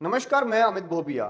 नमस्कार, मैं अमित भोबिया।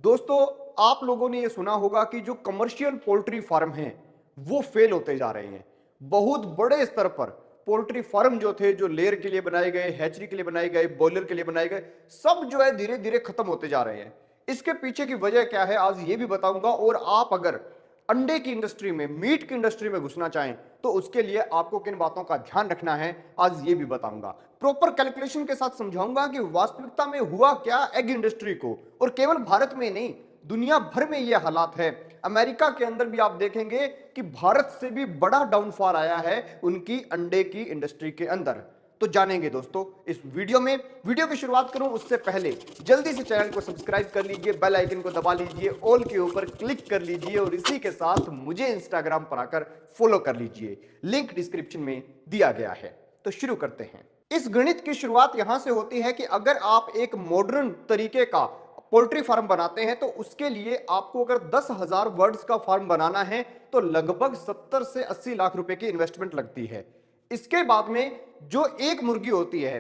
दोस्तों, आप लोगों ने ये सुना होगा कि जो कमर्शियल पोल्ट्री फार्म हैं वो फेल होते जा रहे हैं। बहुत बड़े स्तर पर पोल्ट्री फार्म जो थे, जो लेयर के लिए बनाए गए, हैचरी के लिए बनाए गए, बॉयलर के लिए बनाए गए, सब जो है धीरे धीरे खत्म होते जा रहे हैं। इसके पीछे की वजह क्या है आज ये भी बताऊंगा। और आप अगर अंडे की इंडस्ट्री में, मीट की इंडस्ट्री में घुसना चाहें तो उसके लिए आपको किन बातों का ध्यान रखना है आज ये भी बताऊंगा। प्रॉपर कैलकुलेशन के साथ समझाऊंगा कि वास्तविकता में हुआ क्या एग इंडस्ट्री को। और केवल भारत में नहीं, दुनिया भर में ये हालात है। अमेरिका के अंदर भी आप देखेंगे कि भारत से भी बड़ा डाउनफॉल आया है उनकी अंडे की इंडस्ट्री के अंदर। तो जानेंगे दोस्तों इस वीडियो में। वीडियो की शुरुआत करूं उससे पहले जल्दी से चैनल को सब्सक्राइब कर लीजिए, बेल आइकन को दबा लीजिए, ऑल के ऊपर क्लिक कर लीजिए और इसी के साथ मुझे इंस्टाग्राम पर आकर फॉलो कर लीजिए। लिंक डिस्क्रिप्शन में दिया गया है। तो शुरू करते हैं। इस गणित की शुरुआत यहां से होती है कि अगर आप एक मॉडर्न तरीके का पोल्ट्री फार्म बनाते हैं तो उसके लिए आपको अगर 10,000 वर्ड्स का फार्म बनाना है तो लगभग 70 से 80 लाख रुपए की इन्वेस्टमेंट लगती है। इसके बाद में जो एक मुर्गी होती है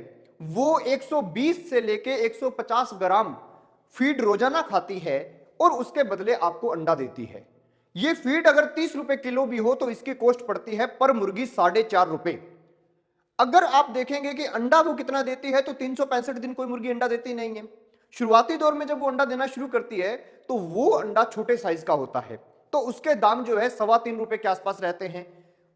वो 120 से लेके 150 ग्राम फीड रोजाना खाती है और उसके बदले आपको अंडा देती है। ये फीड अगर 30 रुपए किलो भी हो तो इसकी कॉस्ट पड़ती है पर मुर्गी 4.5 रुपए। अगर आप देखेंगे कि अंडा वो कितना देती है तो 365 दिन कोई मुर्गी अंडा देती नहीं है। शुरुआती दौर में जब वो अंडा देना शुरू करती है तो वो अंडा छोटे साइज का होता है, तो उसके दाम जो है 3.25 रुपए के आसपास रहते हैं।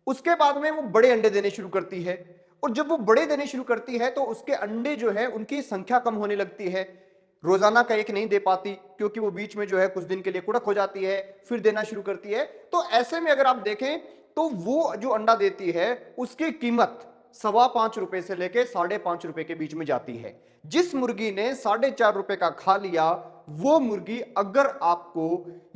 उसके बाद में वो बड़े अंडे देने शुरू करती है और जब वो बड़े देने शुरू करती है तो उसके अंडे जो है उनकी संख्या कम होने लगती है। रोजाना का एक नहीं दे पाती क्योंकि वो बीच में जो है कुछ दिन के लिए कुड़क हो जाती है, फिर देना शुरू करती है। तो ऐसे में अगर आप देखें तो वो जो अंडा देती है उसकी कीमत 5.25 रुपए से लेके 5.5 रुपए के बीच में जाती है। जिस मुर्गी ने 4.5 रुपए का खा लिया वो मुर्गी अगर आपको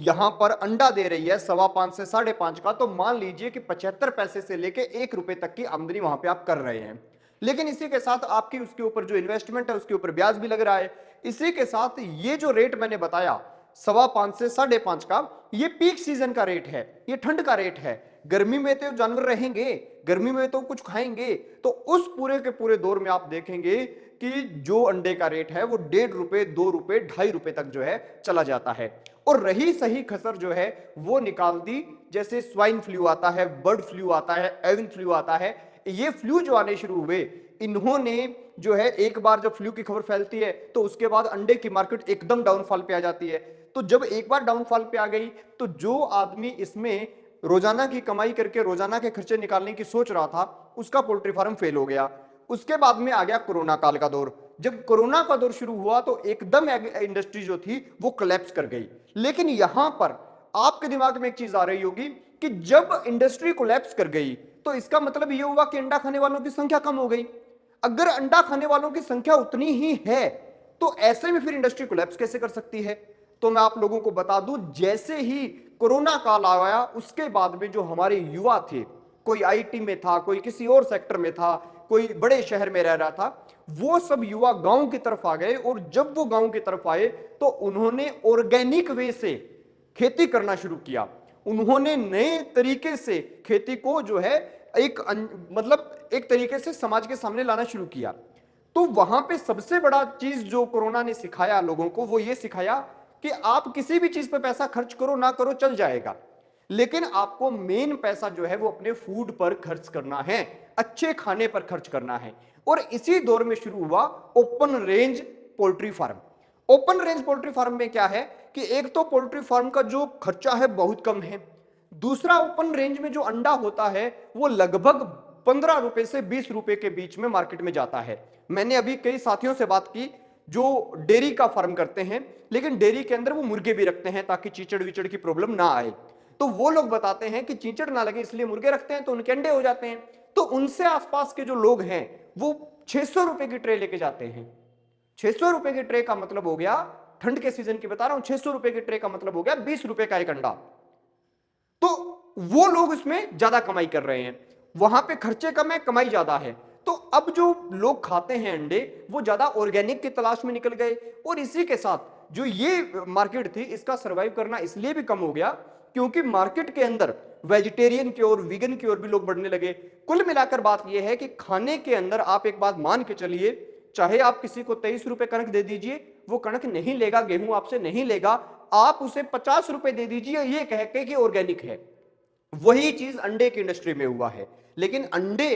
यहां पर अंडा दे रही है 5.25 से 5.5 का, तो मान लीजिए कि 75 पैसे से लेके 1 रुपए तक की आमदनी वहां पे आप कर रहे हैं। लेकिन इसी के साथ आपकी उसके ऊपर जो इन्वेस्टमेंट है उसके ऊपर ब्याज भी लग रहा है। इसी के साथ ये जो रेट मैंने बताया 5.25 से 5.5 का, ये पीक सीजन का रेट है, ये ठंड का रेट है। गर्मी में तो जानवर रहेंगे, गर्मी में तो कुछ खाएंगे, तो उस पूरे के पूरे दौर में आप देखेंगे कि जो अंडे का रेट है वो 1.5 रुपए, 2 रुपए, 2.5 रुपए तक जो है चला जाता है। और रही सही खसर जो है वो निकाल दी, जैसे स्वाइन फ्लू आता है, बर्ड फ्लू आता है, एविन फ्लू आता है। ये फ्लू जो आने शुरू हुए, इन्होंने जो है एक बार जब फ्लू की खबर फैलती है तो उसके बाद अंडे की मार्केट एकदम डाउनफॉल पे आ जाती है। तो जब एक बार डाउनफॉल पे आ गई तो जो आदमी इसमें रोजाना की कमाई करके रोजाना के खर्चे निकालने की सोच रहा था उसका पोल्ट्री फार्म फेल हो गया। उसके बाद में आ गया कोरोना काल का दौर। जब कोरोना का दौर शुरू हुआ तो एकदम इंडस्ट्री जो थी वो कोलैप्स कर गई। लेकिन यहां पर आपके दिमाग में एक चीज आ रही होगी कि जब इंडस्ट्री कोलैप्स कर गई तो इसका मतलब यह हुआ कि अंडा खाने वालों की संख्या कम हो गई। अगर अंडा खाने वालों की संख्या उतनी ही है तो ऐसे में फिर इंडस्ट्री कोलैप्स कैसे कर सकती है। तो मैं आप लोगों को बता दूं, जैसे ही कोरोना काल आया उसके बाद में जो हमारे युवा थे, कोई आईटी में था, कोई किसी और सेक्टर में था, कोई बड़े शहर में रह रहा था, वो सब युवा गांव की तरफ आ गए। और जब वो गांव की तरफ आए तो उन्होंने ऑर्गेनिक वे से खेती करना शुरू किया। उन्होंने नए तरीके से खेती को जो है मतलब एक तरीके से समाज के सामने लाना शुरू किया। तो वहां पे सबसे बड़ा चीज जो कोरोना ने सिखाया लोगों को वो ये सिखाया कि आप किसी भी चीज पे पैसा खर्च करो ना करो चल जाएगा, लेकिन आपको मेन पैसा जो है वो अपने फूड पर खर्च करना है, अच्छे खाने पर खर्च करना है। और इसी दौर में शुरू हुआ open range poultry farm. Open range poultry farm में क्या है कि एक तो पोल्ट्री फार्म का जो खर्चा है बहुत कम है, दूसरा ओपन रेंज में जो अंडा होता है वो लगभग 15 रुपए से 20 रुपए के बीच में मार्केट में जाता है। मैंने अभी कई साथियों से बात की जो डेयरी का फार्म करते हैं, लेकिन डेयरी के अंदर वो मुर्गे भी रखते हैं ताकि चीचड़ विचड़ की प्रॉब्लम ना आए। तो वो लोग बताते हैं कि चीचड़ ना लगे इसलिए मुर्गे रखते हैं तो उनके अंडे हो जाते हैं। तो उनसे आसपास के जो लोग हैं वो 600 रुपए की ट्रे लेके जाते हैं। 600 रुपए की ट्रे का मतलब हो गया, ठंड के सीजन की बता रहा हूं, 600 रुपए की ट्रे का मतलब हो गया 20 रुपए का एक अंडा। तो वो लोग उसमें ज्यादा कमाई कर रहे हैं, वहां पे खर्चे कम है, कमाई ज्यादा है। तो अब जो लोग खाते हैं अंडे वो ज्यादा ऑर्गेनिक की तलाश में निकल गए। और इसी के साथ जो ये मार्केट थी इसका सरवाइव करना इसलिए भी कम हो गया क्योंकि मार्केट के अंदर वेजिटेरियन की ओर, वीगन की ओर भी लोग बढ़ने लगे। कुल मिलाकर बात यह है कि खाने के अंदर आप एक बात मान के चलिए, चाहे आप किसी को 23 रुपए कनक दे दीजिए वो कणक नहीं लेगा, गेहूं आपसे नहीं लेगा, आप उसे 50 रुपए दे दीजिए ये कह के कि ऑर्गेनिक है। वही चीज अंडे की इंडस्ट्री में हुआ है, लेकिन अंडे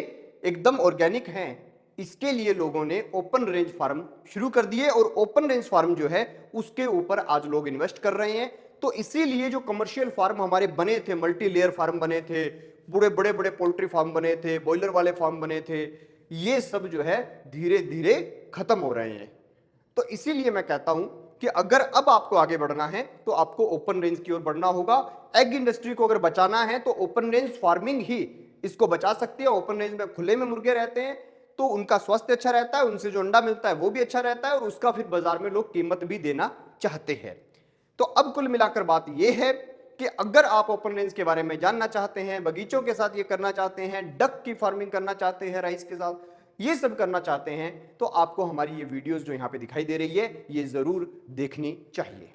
एकदम ऑर्गेनिक हैं, इसके लिए लोगों ने ओपन रेंज फार्म शुरू कर दिए और ओपन रेंज फार्म जो है उसके ऊपर आज लोग इन्वेस्ट कर रहे हैं। तो इसीलिए जो कमर्शियल फार्म हमारे बने थे, मल्टी लेयर फार्म बने थे, बड़े बड़े बड़े पोल्ट्री फार्म बने थे, बॉयलर वाले फार्म बने थे, ये सब जो है धीरे धीरे खत्म हो रहे हैं। तो इसीलिए मैं कहता हूं कि अगर अब आपको आगे बढ़ना है तो आपको ओपन रेंज की ओर बढ़ना होगा। एग इंडस्ट्री को अगर बचाना है तो ओपन रेंज फार्मिंग ही इसको बचा सकती है। ओपन रेंज में खुले में मुर्गे रहते हैं तो उनका स्वास्थ्य अच्छा रहता है, उनसे जो अंडा मिलता है वो भी अच्छा रहता है और उसका फिर बाजार में लोग कीमत भी देना चाहते हैं। तो अब कुल मिलाकर बात यह है कि अगर आप ओपन रेंज के बारे में जानना चाहते हैं, बगीचों के साथ ये करना चाहते हैं, डक की फार्मिंग करना चाहते हैं, राइस के साथ ये सब करना चाहते हैं, तो आपको हमारी ये वीडियोस जो यहां पे दिखाई दे रही है ये जरूर देखनी चाहिए।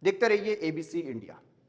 देखते रहिए एबीसी इंडिया।